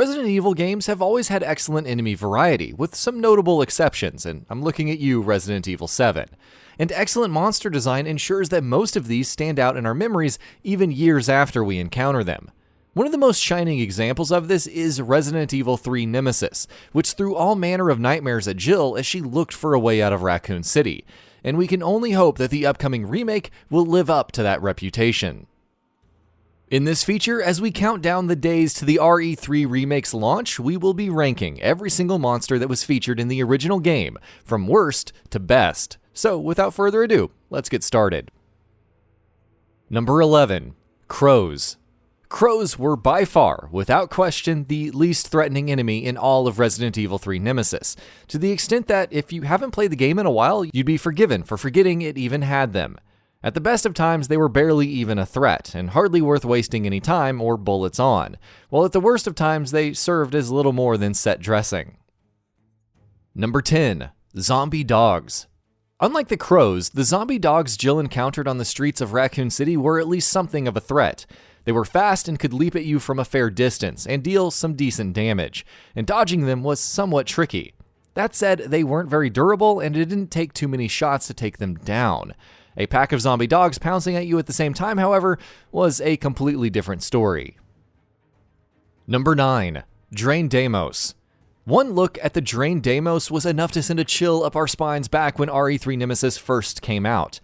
Resident Evil games have always had excellent enemy variety, with some notable exceptions, and I'm looking at you, Resident Evil 7. And excellent monster design ensures that most of these stand out in our memories even years after we encounter them. One of the most shining examples of this is Resident Evil 3 Nemesis, which threw all manner of nightmares at Jill as she looked for a way out of Raccoon City, and we can only hope that the upcoming remake will live up to that reputation. In this feature, as we count down the days to the RE3 Remake's launch, we will be ranking every single monster that was featured in the original game, from worst to best. So, without further ado, let's get started. Number 11. Crows. Crows were by far, without question, the least threatening enemy in all of Resident Evil 3 Nemesis, to the extent that if you haven't played the game in a while, you'd be forgiven for forgetting it even had them. At the best of times, they were barely even a threat, and hardly worth wasting any time or bullets on, while at the worst of times, they served as little more than set dressing. Number 10. Zombie Dogs. Unlike the crows, the zombie dogs Jill encountered on the streets of Raccoon City were at least something of a threat. They were fast and could leap at you from a fair distance and deal some decent damage, and dodging them was somewhat tricky. That said, they weren't very durable, and it didn't take too many shots to take them down. A pack of zombie dogs pouncing at you at the same time, however, was a completely different story. Number 9. Drain Deimos. One look at the Drain Deimos was enough to send a chill up our spines back when RE3 Nemesis first came out.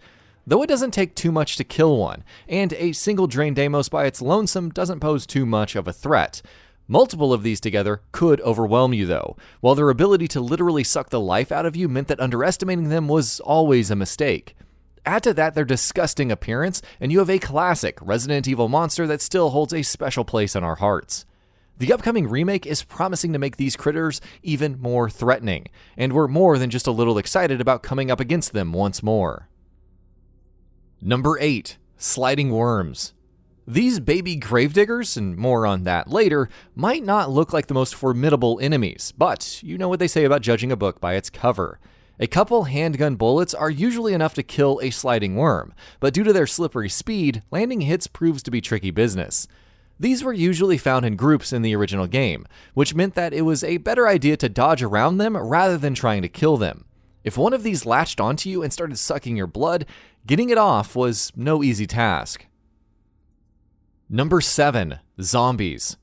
Though it doesn't take too much to kill one, and a single Drain Deimos by its lonesome doesn't pose too much of a threat. Multiple of these together could overwhelm you though, while their ability to literally suck the life out of you meant that underestimating them was always a mistake. Add to that their disgusting appearance, and you have a classic Resident Evil monster that still holds a special place in our hearts. The upcoming remake is promising to make these critters even more threatening, and we're more than just a little excited about coming up against them once more. Number 8. Sliding Worms. These baby gravediggers, and more on that later, might not look like the most formidable enemies, but you know what they say about judging a book by its cover. A couple handgun bullets are usually enough to kill a sliding worm, but due to their slippery speed, landing hits proves to be tricky business. These were usually found in groups in the original game, which meant that it was a better idea to dodge around them rather than trying to kill them. If one of these latched onto you and started sucking your blood, getting it off was no easy task. Number 7. Zombies.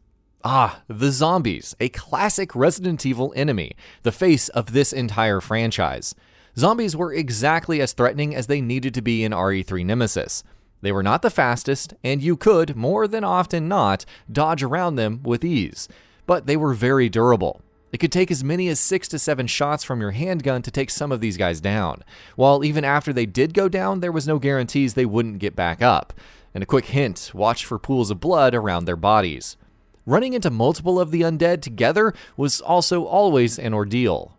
The zombies, a classic Resident Evil enemy, the face of this entire franchise. Zombies were exactly as threatening as they needed to be in RE3 Nemesis. They were not the fastest, and you could, more than often not, dodge around them with ease, but they were very durable. It could take as many as 6 to 7 shots from your handgun to take some of these guys down, while even after they did go down, there was no guarantees they wouldn't get back up. And a quick hint, watch for pools of blood around their bodies. Running into multiple of the undead together was also always an ordeal.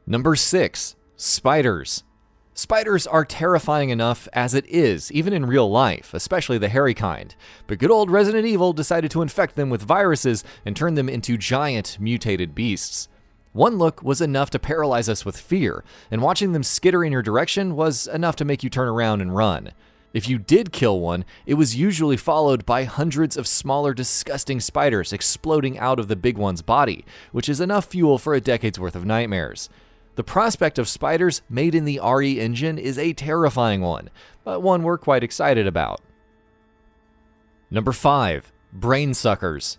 Number 6. Spiders. Spiders are terrifying enough as it is, even in real life, especially the hairy kind, but good old Resident Evil decided to infect them with viruses and turn them into giant, mutated beasts. One look was enough to paralyze us with fear, and watching them skitter in your direction was enough to make you turn around and run. If you did kill one, it was usually followed by hundreds of smaller, disgusting spiders exploding out of the big one's body, which is enough fuel for a decade's worth of nightmares. The prospect of spiders made in the RE engine is a terrifying one, but one we're quite excited about. Number 5. Brain Suckers.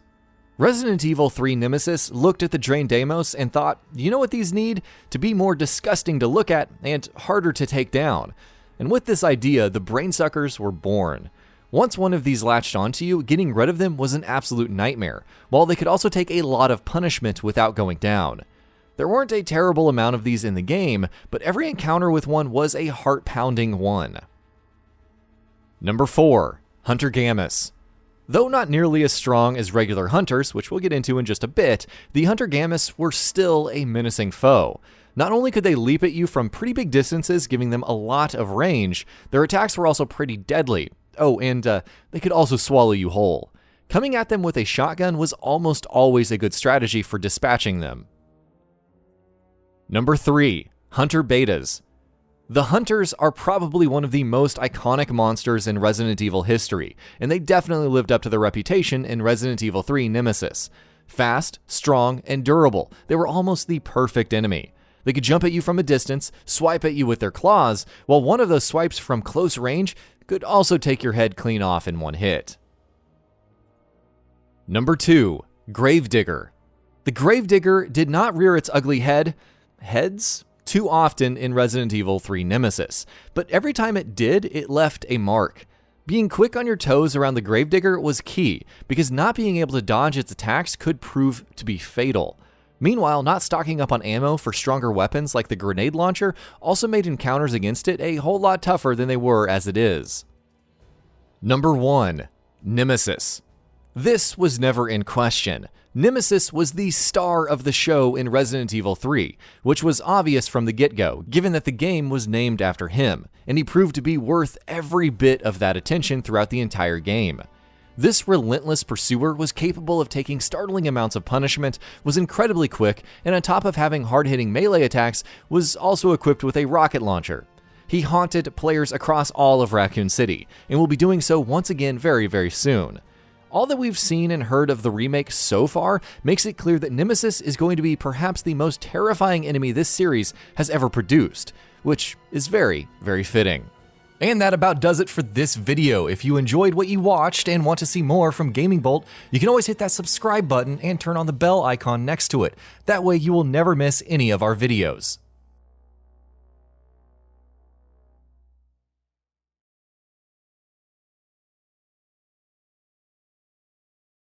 Resident Evil 3 Nemesis looked at the Drain Deimos and thought, you know what these need? To be more disgusting to look at and harder to take down. And with this idea, the Brain Suckers were born. Once one of these latched onto you, getting rid of them was an absolute nightmare, while they could also take a lot of punishment without going down. There weren't a terrible amount of these in the game, but every encounter with one was a heart-pounding one. Number 4. Hunter Gammas. Though not nearly as strong as regular hunters, which we'll get into in just a bit, the Hunter Gammas were still a menacing foe. Not only could they leap at you from pretty big distances, giving them a lot of range, their attacks were also pretty deadly. Oh, and they could also swallow you whole. Coming at them with a shotgun was almost always a good strategy for dispatching them. Number 3. Hunter Betas. The Hunters are probably one of the most iconic monsters in Resident Evil history, and they definitely lived up to their reputation in Resident Evil 3 Nemesis. Fast, strong, and durable, they were almost the perfect enemy. They could jump at you from a distance, swipe at you with their claws, while one of those swipes from close range could also take your head clean off in one hit. Number 2. Gravedigger. The Gravedigger did not rear its ugly heads too often in Resident Evil 3 Nemesis, but every time it did, it left a mark. Being quick on your toes around the Gravedigger was key, because not being able to dodge its attacks could prove to be fatal. Meanwhile, not stocking up on ammo for stronger weapons like the grenade launcher also made encounters against it a whole lot tougher than they were as it is. Number 1. Nemesis. This was never in question. Nemesis was the star of the show in Resident Evil 3, which was obvious from the get-go, given that the game was named after him, and he proved to be worth every bit of that attention throughout the entire game. This relentless pursuer was capable of taking startling amounts of punishment, was incredibly quick, and on top of having hard-hitting melee attacks, was also equipped with a rocket launcher. He haunted players across all of Raccoon City, and will be doing so once again very, very soon. All that we've seen and heard of the remake so far makes it clear that Nemesis is going to be perhaps the most terrifying enemy this series has ever produced, which is very, very fitting. And that about does it for this video. If you enjoyed what you watched and want to see more from Gaming Bolt, you can always hit that subscribe button and turn on the bell icon next to it. That way you will never miss any of our videos.